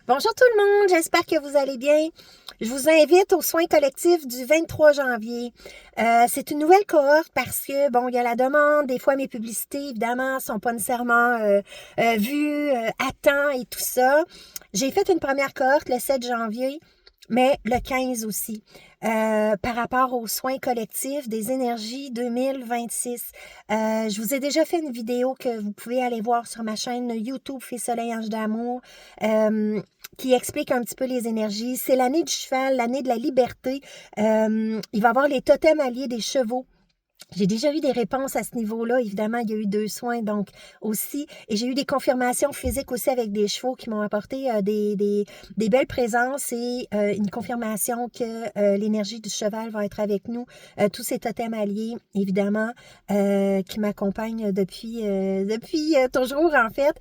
Bonjour tout le monde, j'espère que vous allez bien. Je vous invite au soin collectif du 23 janvier. C'est une nouvelle cohorte parce que, bon, il y a la demande. Des fois, mes publicités, évidemment, sont pas nécessairement vues à temps et tout ça. J'ai fait une première cohorte le 7 janvier, mais le 15 aussi, par rapport aux soins collectifs des énergies 2026. Je vous ai déjà fait une vidéo que vous pouvez aller voir sur ma chaîne YouTube Fée Soleil Ange d'amour. Euh, qui explique un petit peu les énergies. C'est l'année du cheval, l'année de la liberté. Il va y avoir les totems alliés des chevaux. J'ai déjà eu des réponses à ce niveau-là. Évidemment, il y a eu 2 soins, donc aussi. Et j'ai eu des confirmations physiques aussi avec des chevaux qui m'ont apporté des belles présences et une confirmation que l'énergie du cheval va être avec nous. Tous ces totems alliés, évidemment, qui m'accompagnent depuis toujours, en fait.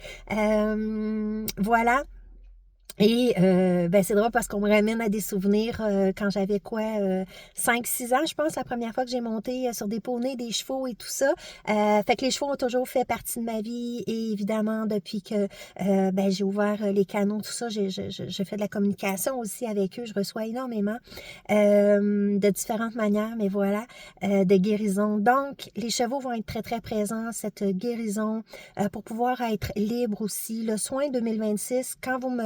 Voilà. Et ben c'est drôle parce qu'on me ramène à des souvenirs quand j'avais 5-6 ans, je pense, la première fois que j'ai monté sur des poneys, des chevaux et tout ça. Fait que les chevaux ont toujours fait partie de ma vie et évidemment, depuis que ben, j'ai ouvert les canaux, tout ça, je fais de la communication aussi avec eux. Je reçois énormément de différentes manières, mais voilà, de guérison. Donc, les chevaux vont être très, très présents, cette guérison, pour pouvoir être libre aussi. Le soin 2026, quand vous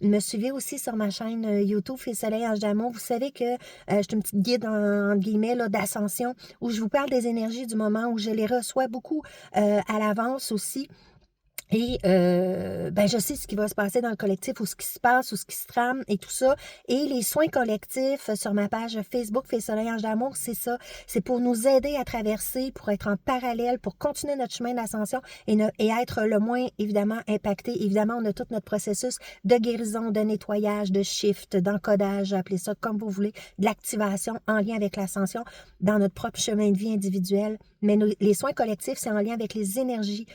me suivez aussi sur ma chaîne YouTube Fée Soleil Ange d'amour, vous savez que je suis une petite guide entre guillemets là, d'ascension où je vous parle des énergies du moment, où je les reçois beaucoup à l'avance aussi. Et ben, je sais ce qui va se passer dans le collectif, ou ce qui se passe, ou ce qui se trame et tout ça. Et les soins collectifs sur ma page Facebook Fée Soleil Ange d'amour, c'est ça. C'est pour nous aider à traverser, pour être en parallèle, pour continuer notre chemin d'ascension et être le moins, évidemment, impacté. Évidemment, on a tout notre processus de guérison, de nettoyage, de shift, d'encodage, appelez ça comme vous voulez, de l'activation en lien avec l'ascension dans notre propre chemin de vie individuel. Mais les soins collectifs, c'est en lien avec les énergies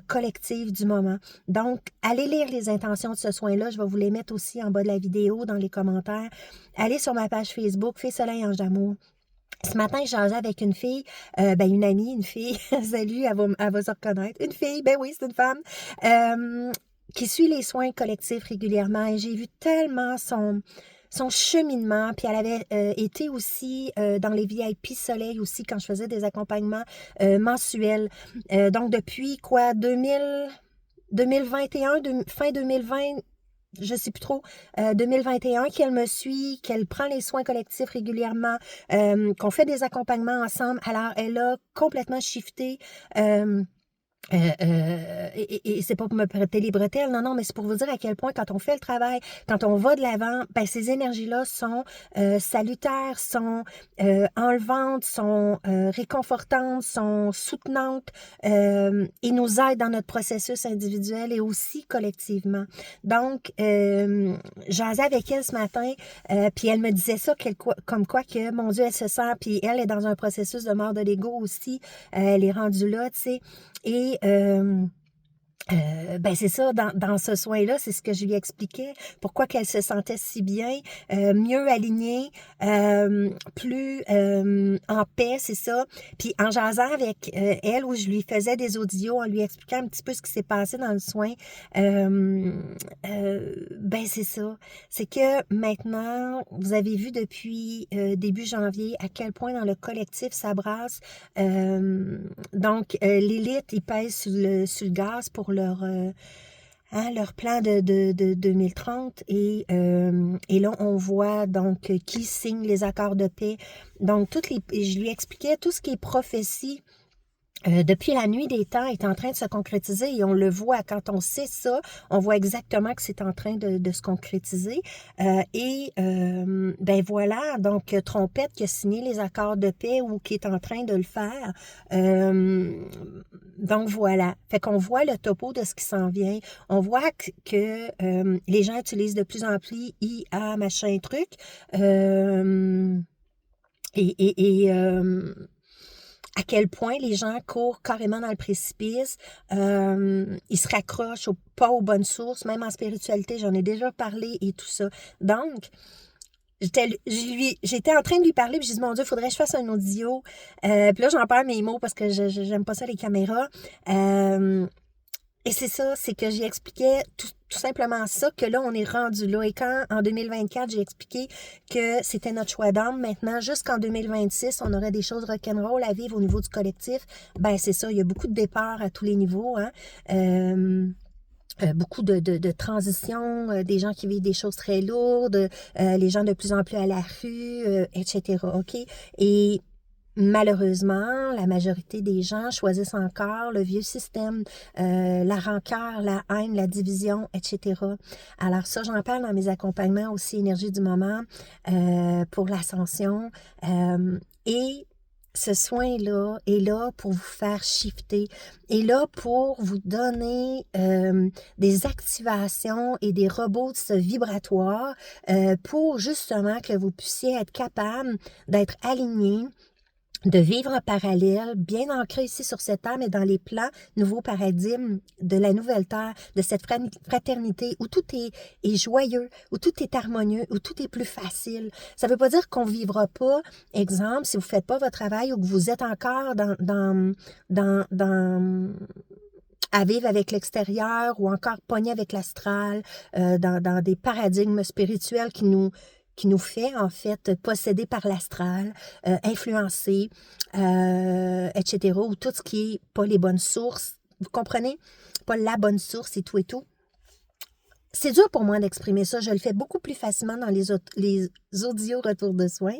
collectives du moment. Donc, allez lire les intentions de ce soin-là. Je vais vous les mettre aussi en bas de la vidéo, dans les commentaires. Allez sur ma page Facebook, Fée Soleil Ange d'amour. Ce matin, j'ai jasais avec une fille, ben une amie, une fille, salut, elle va se reconnaître. Une fille, ben oui, c'est une femme, qui suit les soins collectifs régulièrement et j'ai vu tellement son cheminement, puis elle avait été aussi dans les VIP Soleil aussi quand je faisais des accompagnements mensuels. Donc depuis quoi, 2021, fin 2020, je sais plus trop, 2021, qu'elle me suit, qu'elle prend les soins collectifs régulièrement, qu'on fait des accompagnements ensemble. Alors, elle a complètement shifté. Et c'est pas pour me prêter les bretelles, non, non, mais c'est pour vous dire à quel point quand on fait le travail, quand on va de l'avant, ben ces énergies-là sont salutaires, sont enlevantes, sont réconfortantes, sont soutenantes et nous aident dans notre processus individuel et aussi collectivement. Donc, j'asais avec elle ce matin, puis elle me disait ça comme quoi que, mon Dieu, elle se sent, puis elle est dans un processus de mort de l'ego aussi, elle est rendue là, tu sais, et ben c'est ça, dans ce soin-là, c'est ce que je lui expliquais, pourquoi qu'elle se sentait si bien, mieux alignée, plus en paix, c'est ça. Puis en jasant avec elle, où je lui faisais des audios, en lui expliquant un petit peu ce qui s'est passé dans le soin, ben c'est ça. C'est que maintenant, vous avez vu depuis début janvier à quel point dans le collectif ça brasse. Donc, l'élite, ils pèsent sur le gaz pour leur plan de 2030 et là, on voit donc qui signe les accords de paix. Donc, je lui expliquais tout ce qui est prophétie depuis la nuit des temps est en train de se concrétiser et on le voit quand on sait ça, on voit exactement que c'est en train de se concrétiser. Ben voilà, donc Trompette qui a signé les accords de paix ou qui est en train de le faire. Euh, donc voilà, fait qu'on voit le topo de ce qui s'en vient. On voit que les gens utilisent de plus en plus IA, machin truc. Euh, et à quel point les gens courent carrément dans le précipice, ils se raccrochent pas aux bonnes sources, même en spiritualité, j'en ai déjà parlé et tout ça. Donc, j'étais en train de lui parler, puis j'ai dit, mon Dieu, il faudrait que je fasse un audio. Puis là, j'en perds mes mots parce que j'aime pas ça, les caméras. Et c'est ça, c'est que j'expliquais tout simplement ça, que là, on est rendu là. Et quand, en 2024, j'ai expliqué que c'était notre choix d'âme, maintenant, jusqu'en 2026, on aurait des choses rock'n'roll à vivre au niveau du collectif, ben c'est ça, il y a beaucoup de départs à tous les niveaux, hein. Beaucoup de transitions, des gens qui vivent des choses très lourdes, les gens de plus en plus à la rue, etc. OK? Et malheureusement, la majorité des gens choisissent encore le vieux système, la rancœur, la haine, la division, etc. Alors ça, j'en parle dans mes accompagnements aussi, énergie du moment, pour l'ascension. Et ce soin-là est là pour vous faire shifter, est là pour vous donner des activations et des reboosts vibratoires pour justement que vous puissiez être capable d'être aligné, de vivre en parallèle, bien ancré ici sur cette terre, mais dans les plans, nouveaux paradigmes de la nouvelle terre, de cette fraternité où tout est joyeux, où tout est harmonieux, où tout est plus facile. Ça ne veut pas dire qu'on ne vivra pas, exemple, si vous ne faites pas votre travail ou que vous êtes encore dans à vivre avec l'extérieur ou encore pogné avec l'astral, dans des paradigmes spirituels qui nous fait, en fait, posséder par l'astral, influencer, etc., ou tout ce qui est pas les bonnes sources, vous comprenez? Pas la bonne source et tout et tout. C'est dur pour moi d'exprimer ça. Je le fais beaucoup plus facilement dans les audios retour de soins.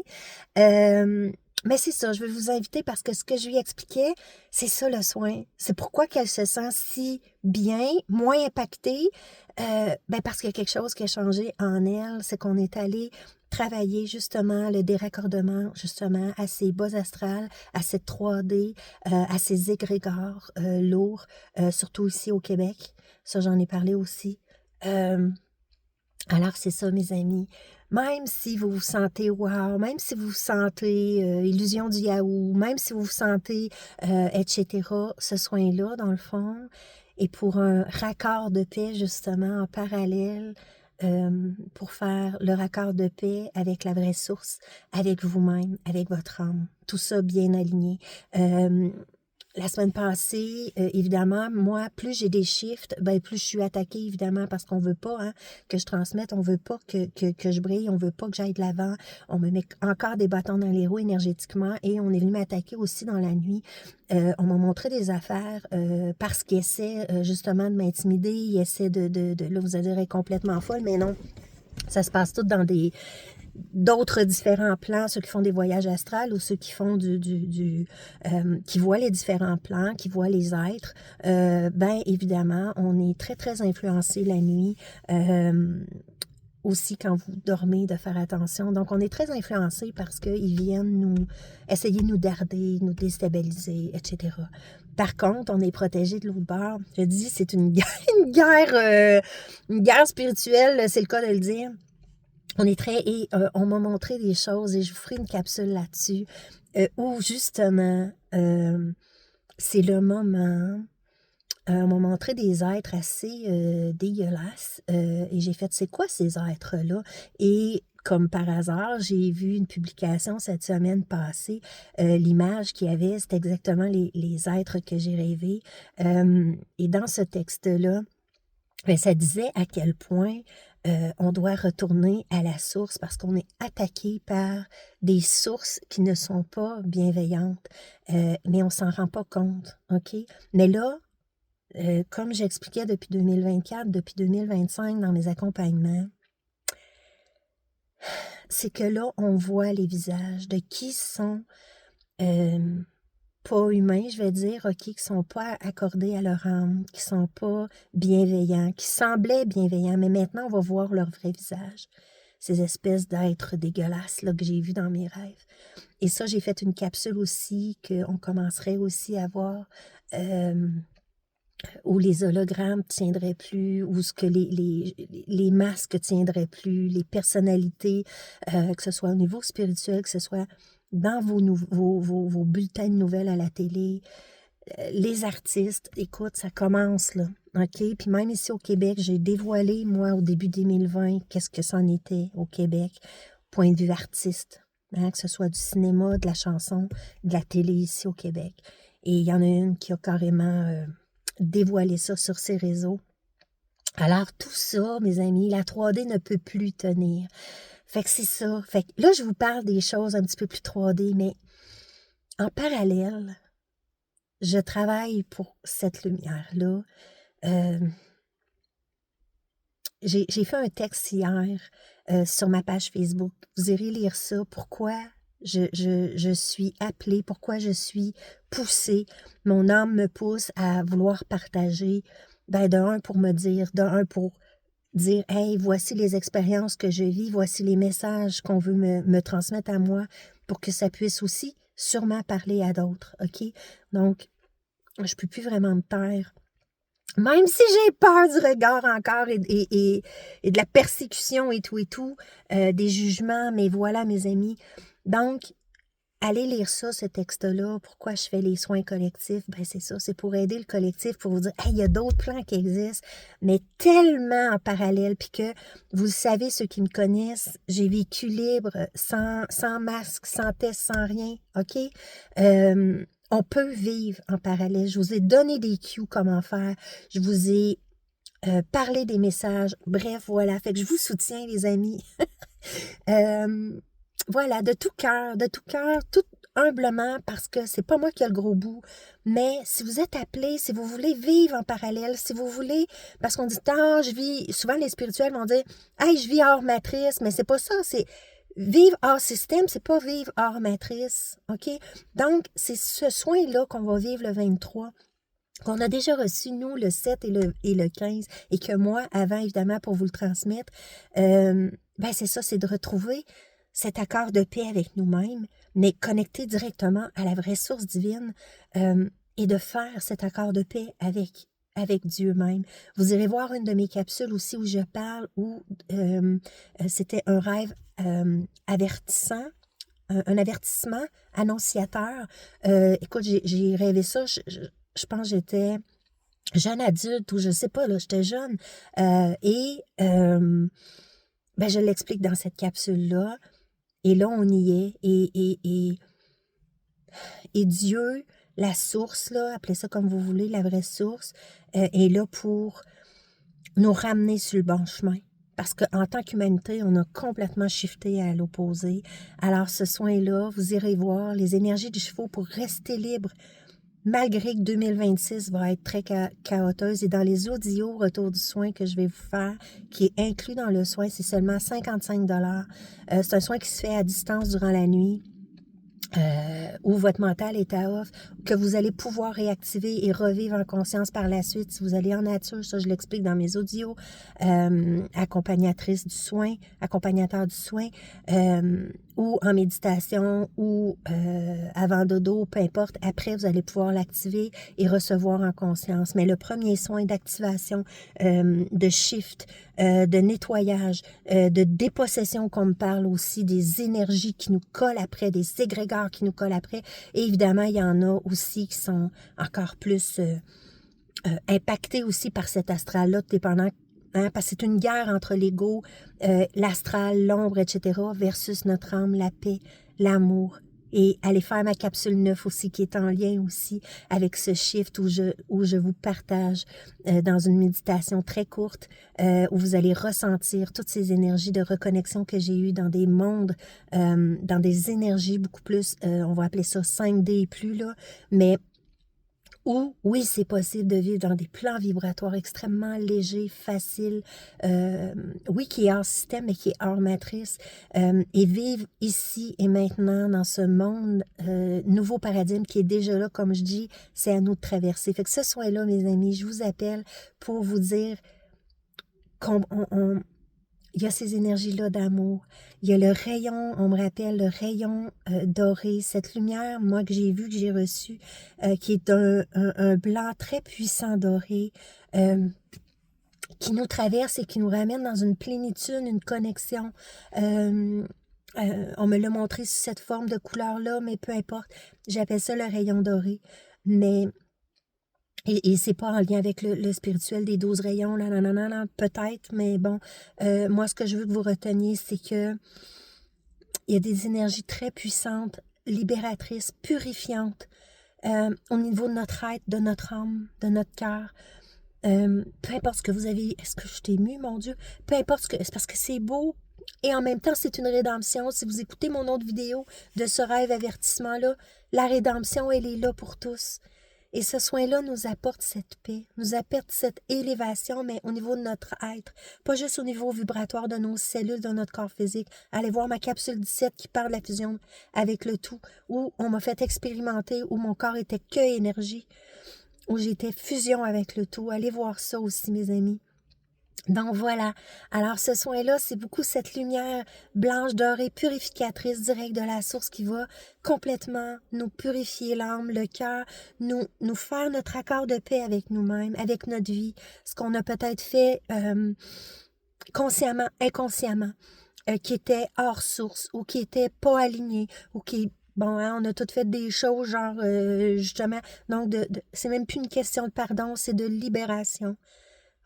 Mais c'est ça, je vais vous inviter parce que ce que je lui expliquais, c'est ça le soin. C'est pourquoi qu'elle se sent si bien, moins impactée. Ben parce qu'il y a quelque chose qui a changé en elle, c'est qu'on est allé travailler justement le déraccordement, justement, à ces bas astrales, à cette 3D, à ces égrégores lourds, surtout ici au Québec. Ça, j'en ai parlé aussi. Alors, c'est ça, mes amis. Même si vous vous sentez wow, même si vous vous sentez illusion du Yahoo, même si vous vous sentez, etc., ce soin-là, dans le fond, est pour un raccord de paix, justement, en parallèle, pour faire le raccord de paix avec la vraie source, avec vous-même, avec votre âme. Tout ça bien aligné. La semaine passée, évidemment, moi, plus j'ai des shifts, ben, plus je suis attaquée, évidemment, parce qu'on veut pas hein, que je transmette, on veut pas que je brille, on veut pas que j'aille de l'avant, on me met encore des bâtons dans les roues énergétiquement et on est venu m'attaquer aussi dans la nuit. On m'a montré des affaires parce qu'ils essaient justement de m'intimider, ils essaient là, vous allez dire, elle est complètement folle, mais non, ça se passe tout dans d'autres différents plans, ceux qui font des voyages astrales ou ceux qui font qui voient les différents plans, qui voient les êtres, ben évidemment, on est très, très influencé la nuit. Aussi quand vous dormez, de faire attention. Donc, on est très influencé parce qu'ils viennent nous essayer de nous darder, nous déstabiliser, etc. Par contre, on est protégé de l'autre bord. Je dis, c'est une guerre spirituelle, c'est le cas de le dire. On est très, et on m'a montré des choses et je vous ferai une capsule là-dessus où justement c'est le moment. On m'a montré des êtres assez dégueulasses et j'ai fait, c'est quoi ces êtres-là? Et comme par hasard, j'ai vu une publication cette semaine passée. L'image qu'il y avait, c'était exactement les êtres que j'ai rêvés. Et dans ce texte-là, ben, ça disait à quel point on doit retourner à la source parce qu'on est attaqué par des sources qui ne sont pas bienveillantes, mais on s'en rend pas compte, OK? Mais là, comme j'expliquais depuis 2024, depuis 2025 dans mes accompagnements, c'est que là, on voit les visages de qui sont pas humains, je vais dire, OK, qui sont pas accordés à leur âme, qui sont pas bienveillants, qui semblaient bienveillants, mais maintenant, on va voir leur vrai visage. Ces espèces d'êtres dégueulasses là, que j'ai vus dans mes rêves. Et ça, j'ai fait une capsule aussi qu'on commencerait aussi à voir où les hologrammes tiendraient plus, où ce que les masques tiendraient plus, les personnalités, que ce soit au niveau spirituel, que ce soit dans vos bulletins de nouvelles à la télé, les artistes, écoute, ça commence là, OK? Puis même ici au Québec, j'ai dévoilé, moi, au début 2020, qu'est-ce que c'en était au Québec, point de vue artiste, hein, que ce soit du cinéma, de la chanson, de la télé ici au Québec. Et il y en a une qui a carrément dévoiler ça sur ses réseaux. Alors, tout ça, mes amis, la 3D ne peut plus tenir. Fait que c'est ça. Fait que là, je vous parle des choses un petit peu plus 3D, mais en parallèle, je travaille pour cette lumière-là. J'ai fait un texte hier sur ma page Facebook. Vous irez lire ça. Pourquoi je suis appelée, pourquoi je suis poussée. Mon âme me pousse à vouloir partager. Pour me dire, pour dire, hey, voici les expériences que je vis, voici les messages qu'on veut me transmettre à moi pour que ça puisse aussi sûrement parler à d'autres, OK? Donc, je ne peux plus vraiment me taire. Même si j'ai peur du regard encore et de la persécution et tout, des jugements, mais voilà, mes amis. Donc, allez lire ça, ce texte-là. Pourquoi je fais les soins collectifs? C'est ça, c'est pour aider le collectif, pour vous dire, hey, il y a d'autres plans qui existent, mais tellement en parallèle, puis que, vous le savez, ceux qui me connaissent, j'ai vécu libre, sans masque, sans test, sans rien, OK? On peut vivre en parallèle. Je vous ai donné des cues comment faire. Je vous ai parlé des messages. Bref, voilà. Fait que je vous soutiens, les amis. Voilà, de tout cœur, tout humblement, parce que c'est pas moi qui ai le gros bout. Mais si vous êtes appelé, si vous voulez vivre en parallèle, si vous voulez, parce qu'on dit, je vis, souvent les spirituels vont dire, hey, je vis hors matrice, mais c'est pas ça, c'est vivre hors système, c'est pas vivre hors matrice, OK? Donc, c'est ce soin-là qu'on va vivre le 23, qu'on a déjà reçu, nous, le 7 et le 15, et que moi, avant, évidemment, pour vous le transmettre, c'est ça, c'est de retrouver cet accord de paix avec nous-mêmes, mais connecté directement à la vraie source divine, et de faire cet accord de paix avec Dieu même. Vous irez voir une de mes capsules aussi où je parle, où c'était un rêve avertissant, un avertissement annonciateur. Écoute, j'ai rêvé ça, je pense que j'étais jeune adulte ou je sais pas, là, j'étais jeune. Je l'explique dans cette capsule-là. Et là, on y est. Et Dieu, la source, là, appelez ça comme vous voulez, la vraie source, est là pour nous ramener sur le bon chemin. Parce qu'en tant qu'humanité, on a complètement shifté à l'opposé. Alors, ce soin-là, vous irez voir les énergies du cheval pour rester libre, malgré que 2026 va être très chaotique. Et dans les audios retour du soin que je vais vous faire, qui est inclus dans le soin, c'est seulement 55 $. C'est un soin qui se fait à distance durant la nuit. Où votre mental est à off, que vous allez pouvoir réactiver et revivre en conscience par la suite si vous allez en nature. Ça, je l'explique dans mes audios. Accompagnatrice du soin, accompagnateur du soin, ou en méditation, ou avant dodo, peu importe. Après, vous allez pouvoir l'activer et recevoir en conscience. Mais le premier soin d'activation, de shift, de nettoyage, de dépossession, qu'on me parle aussi, des énergies qui nous collent après, des égrégores qui nous collent après. Et évidemment, il y en a aussi qui sont encore plus impactés aussi par cet astral-là, dépendant, parce que c'est une guerre entre l'ego, l'astral, l'ombre, etc., versus notre âme, la paix, l'amour. Et allez faire ma capsule 9 aussi, qui est en lien aussi avec ce shift où je vous partage dans une méditation très courte, où vous allez ressentir toutes ces énergies de reconnexion que j'ai eues dans des mondes, dans des énergies beaucoup plus, on va appeler ça 5D et plus, là, mais où, oui, c'est possible de vivre dans des plans vibratoires extrêmement légers, faciles, oui, qui est hors système, mais qui est hors matrice, et vivre ici et maintenant dans ce monde, nouveau paradigme qui est déjà là, comme je dis, c'est à nous de traverser. Fait que ce soir-là, mes amis, je vous appelle pour vous dire il y a ces énergies-là d'amour. Il y a le rayon, on me rappelle, le rayon doré, cette lumière, moi, que j'ai vue, que j'ai reçue, qui est un blanc très puissant doré, qui nous traverse et qui nous ramène dans une plénitude, une connexion. On me l'a montré sous cette forme de couleur-là, mais peu importe, j'appelle ça le rayon doré. Mais... Et c'est pas en lien avec le spirituel des 12 rayons, là, non, peut-être, mais bon, moi, ce que je veux que vous reteniez, c'est que il y a des énergies très puissantes, libératrices, purifiantes, au niveau de notre être, de notre âme, de notre cœur. Peu importe ce que vous avez... Est-ce que je t'ai émue, mon Dieu? Peu importe ce que... C'est parce que c'est beau et en même temps, c'est une rédemption. Si vous écoutez mon autre vidéo de ce rêve avertissement-là, la rédemption, elle est là pour tous. Et ce soin-là nous apporte cette paix, nous apporte cette élévation, mais au niveau de notre être, pas juste au niveau vibratoire de nos cellules, de notre corps physique. Allez voir ma capsule 17 qui parle de la fusion avec le tout, où on m'a fait expérimenter, où mon corps était que énergie, où j'étais fusion avec le tout. Allez voir ça aussi, mes amis. Donc voilà, alors ce soin-là, c'est beaucoup cette lumière blanche, dorée, purificatrice, directe de la source qui va complètement nous purifier l'âme, le cœur, nous faire notre accord de paix avec nous-mêmes, avec notre vie, ce qu'on a peut-être fait consciemment, inconsciemment, qui était hors source ou qui était pas aligné ou qui... Bon, hein, on a toutes fait des choses, genre, justement, donc c'est même plus une question de pardon, c'est de libération.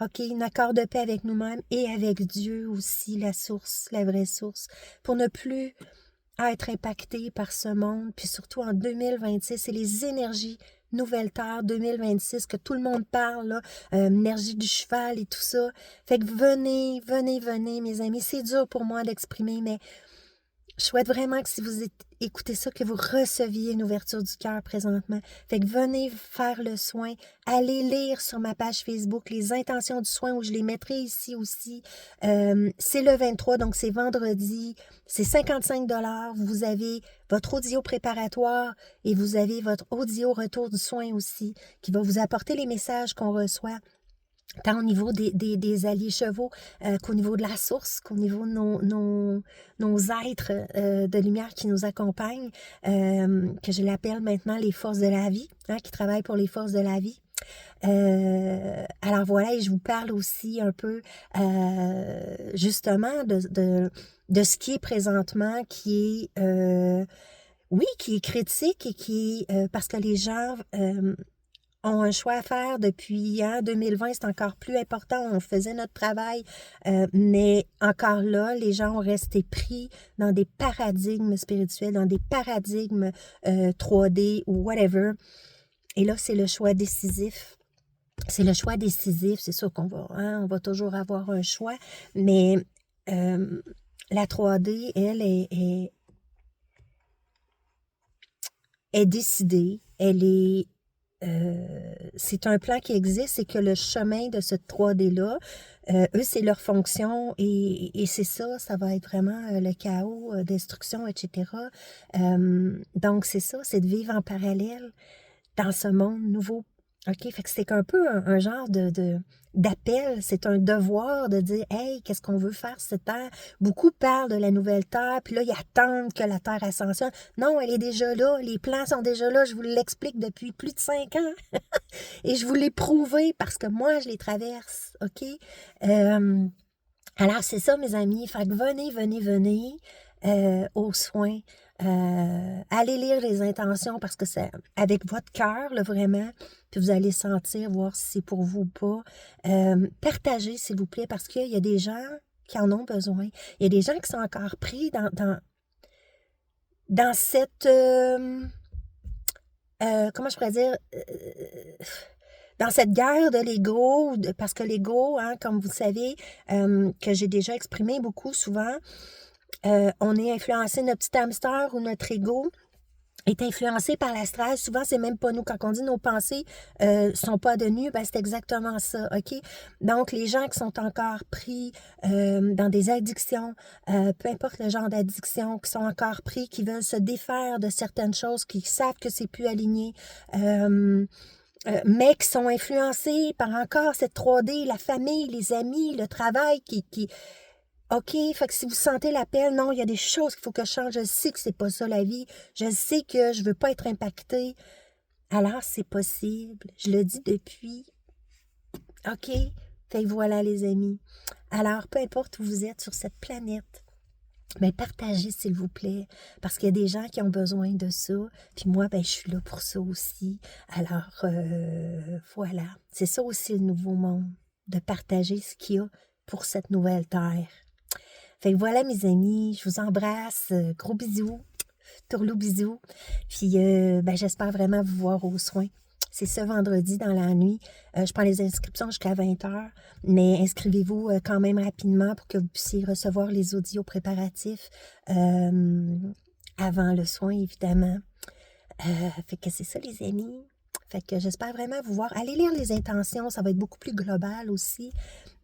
OK, un accord de paix avec nous-mêmes et avec Dieu aussi, la source, la vraie source, pour ne plus être impacté par ce monde, puis surtout en 2026, c'est les énergies Nouvelle Terre 2026 que tout le monde parle, là, énergie du cheval et tout ça. Fait que venez, venez, venez, mes amis. C'est dur pour moi d'exprimer, mais je souhaite vraiment que si vous écoutez ça, que vous receviez une ouverture du cœur présentement. Fait que venez faire le soin. Allez lire sur ma page Facebook les intentions du soin où je les mettrai ici aussi. C'est le 23, donc c'est vendredi. C'est 55 $. Vous avez votre audio préparatoire et vous avez votre audio retour du soin aussi qui va vous apporter les messages qu'on reçoit. Tant au niveau des alliés chevaux qu'au niveau de la source, qu'au niveau de nos êtres de lumière qui nous accompagnent, que je l'appelle maintenant les forces de la vie, hein, qui travaillent pour les forces de la vie. Alors voilà, et je vous parle aussi un peu justement de ce qui est présentement, qui est, oui, qui est critique et qui est, parce que les gens... ont un choix à faire depuis 2020, c'est encore plus important, on faisait notre travail, mais encore là, les gens ont resté pris dans des paradigmes spirituels, dans des paradigmes 3D ou whatever. Et là, c'est le choix décisif. C'est le choix décisif, c'est sûr qu'on va, on va toujours avoir un choix, mais la 3D, elle, est décidée, elle est... c'est un plan qui existe et que le chemin de ce 3D-là, eux, c'est leur fonction et c'est ça, ça va être vraiment le chaos, destruction, etc. Donc, c'est ça, c'est de vivre en parallèle dans ce monde nouveau. OK? Fait que c'est un peu un genre d'appel, c'est un devoir de dire « Hey, qu'est-ce qu'on veut faire cette Terre? » Beaucoup parlent de la nouvelle Terre, puis là, ils attendent que la Terre ascensionne. Non, elle est déjà là, les plans sont déjà là, je vous l'explique depuis plus de 5 ans. Et je vous l'ai prouvé parce que moi, je les traverse, OK? Alors, c'est ça, mes amis. Fait que venez, venez, venez aux soins. Allez lire les intentions parce que c'est avec votre cœur, là, vraiment, puis vous allez sentir, voir si c'est pour vous ou pas. Partagez, s'il vous plaît, parce qu'il y a des gens qui en ont besoin. Il y a des gens qui sont encore pris dans cette... comment je pourrais dire... dans cette guerre de l'ego, parce que l'ego, hein, comme vous savez, que j'ai déjà exprimé beaucoup souvent, on est influencé, notre petit hamster ou notre ego est influencé par l'astral. Souvent, c'est même pas nous. Quand on dit nos pensées sont pas de nu, ben c'est exactement ça, OK? Donc, les gens qui sont encore pris dans des addictions, peu importe le genre d'addiction, qui sont encore pris, qui veulent se défaire de certaines choses, qui savent que c'est plus aligné, mais qui sont influencés par encore cette 3D, la famille, les amis, le travail qui... OK, fait que si vous sentez l'appel, non, il y a des choses qu'il faut que je change. Je sais que c'est pas ça la vie. Je sais que je veux pas être impactée. Alors, c'est possible. Je le dis depuis. OK? Fait que voilà, les amis. Alors, peu importe où vous êtes sur cette planète, mais partagez, s'il vous plaît, parce qu'il y a des gens qui ont besoin de ça. Puis moi, ben, je suis là pour ça aussi. Alors, voilà. C'est ça aussi le nouveau monde, de partager ce qu'il y a pour cette nouvelle terre. Fait que voilà, mes amis, je vous embrasse. Gros bisous. Tourlou, bisous. Puis, j'espère vraiment vous voir aux soins. C'est ce vendredi dans la nuit. Je prends les inscriptions jusqu'à 20h, mais inscrivez-vous quand même rapidement pour que vous puissiez recevoir les audios préparatifs avant le soin, évidemment. Fait que c'est ça, les amis. Fait que j'espère vraiment vous voir. Allez lire les intentions, ça va être beaucoup plus global aussi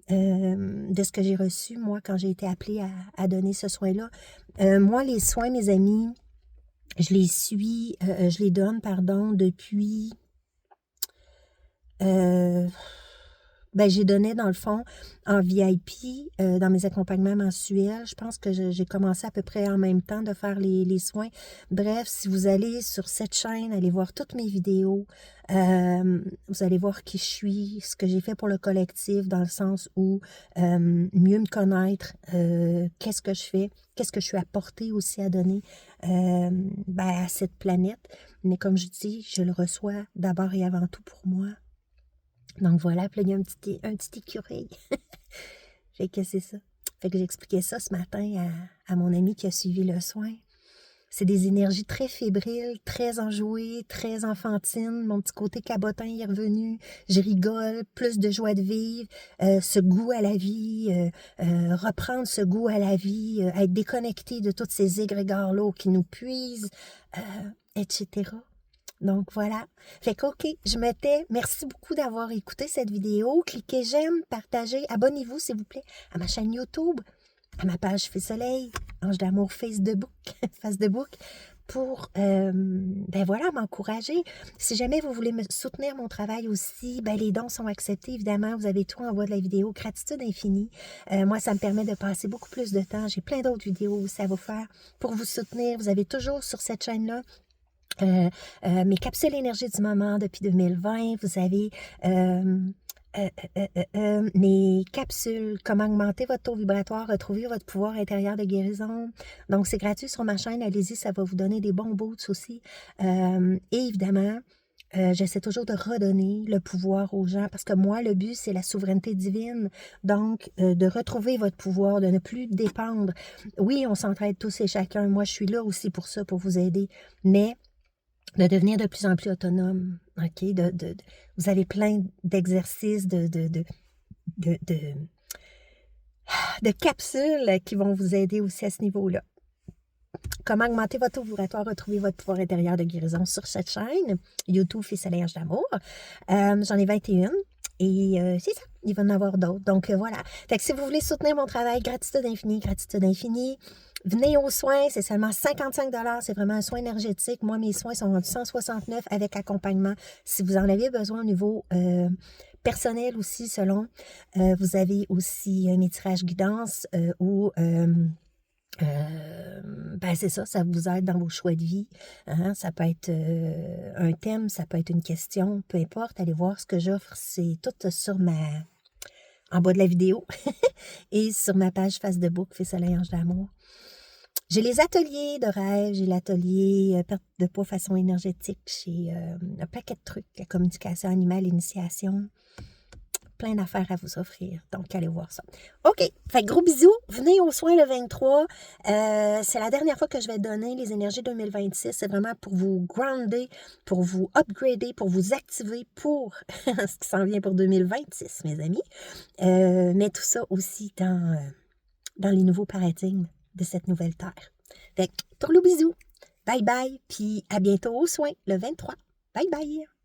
de ce que j'ai reçu, moi, quand j'ai été appelée à donner ce soin-là. Moi, les soins, mes amis, je les donne, depuis... j'ai donné, dans le fond, en VIP, dans mes accompagnements mensuels. Je pense que j'ai commencé à peu près en même temps de faire les soins. Bref, si vous allez sur cette chaîne, allez voir toutes mes vidéos. Vous allez voir qui je suis, ce que j'ai fait pour le collectif, dans le sens où mieux me connaître, qu'est-ce que je fais, qu'est-ce que je suis apportée aussi à donner à cette planète. Mais comme je dis, je le reçois d'abord et avant tout pour moi. Donc voilà, puis là, il y a un petit écureuil. Fait que c'est ça. Fait que j'expliquais ça ce matin à mon ami qui a suivi le soin. C'est des énergies très fébriles, très enjouées, très enfantines. Mon petit côté cabotin est revenu. Je rigole, plus de joie de vivre, ce goût à la vie, reprendre ce goût à la vie, être déconnecté de tous ces égrégores-là qui nous puisent, etc. Donc, voilà. Fait que, OK, je me tais. Merci beaucoup d'avoir écouté cette vidéo. Cliquez j'aime, partagez, abonnez-vous, s'il vous plaît, à ma chaîne YouTube, à ma page Fée Soleil, Ange d'amour Facebook, pour, m'encourager. Si jamais vous voulez me soutenir mon travail aussi, les dons sont acceptés, évidemment. Vous avez tout en bas de la vidéo. Gratitude infinie. Moi, ça me permet de passer beaucoup plus de temps. J'ai plein d'autres vidéos aussi à vous faire pour vous soutenir. Vous avez toujours sur cette chaîne-là mes capsules énergie du moment depuis 2020. Vous avez mes capsules, comment augmenter votre taux vibratoire, retrouver votre pouvoir intérieur de guérison. Donc, c'est gratuit sur ma chaîne. Allez-y, ça va vous donner des bons boosts aussi. Et évidemment, j'essaie toujours de redonner le pouvoir aux gens parce que moi, le but, c'est la souveraineté divine. Donc, de retrouver votre pouvoir, de ne plus dépendre. Oui, on s'entraide tous et chacun. Moi, je suis là aussi pour ça, pour vous aider. Mais de devenir de plus en plus autonome, OK? Vous avez plein d'exercices, de capsules qui vont vous aider aussi à ce niveau-là. Comment augmenter votre taux vibratoire, retrouver votre pouvoir intérieur de guérison sur cette chaîne, YouTube Fée Soleil Ange d'amour. J'en ai 21 et c'est ça, il va en avoir d'autres. Donc voilà. Fait que si vous voulez soutenir mon travail, gratitude infinie. Venez aux soins, c'est seulement 55 $. C'est vraiment un soin énergétique. Moi, mes soins sont rendus 169 avec accompagnement. Si vous en avez besoin au niveau personnel aussi, selon, vous avez aussi mes tirages guidance ou... c'est ça vous aide dans vos choix de vie. Hein? Ça peut être un thème, ça peut être une question, peu importe. Allez voir ce que j'offre. C'est tout en bas de la vidéo et sur ma page Facebook Fée Soleil Ange d'amour. J'ai les ateliers de rêve, j'ai l'atelier perte de poids façon énergétique, j'ai un paquet de trucs, la communication animale, l'initiation, plein d'affaires à vous offrir, donc allez voir ça. OK, fait gros bisous, venez aux soins le 23, c'est la dernière fois que je vais donner les énergies 2026, c'est vraiment pour vous grounder, pour vous upgrader, pour vous activer pour ce qui s'en vient pour 2026, mes amis, mais tout ça aussi dans les nouveaux paradigmes de cette nouvelle terre. Fait que, tourlou bisous, bye bye, puis à bientôt aux soins le 23. Bye bye!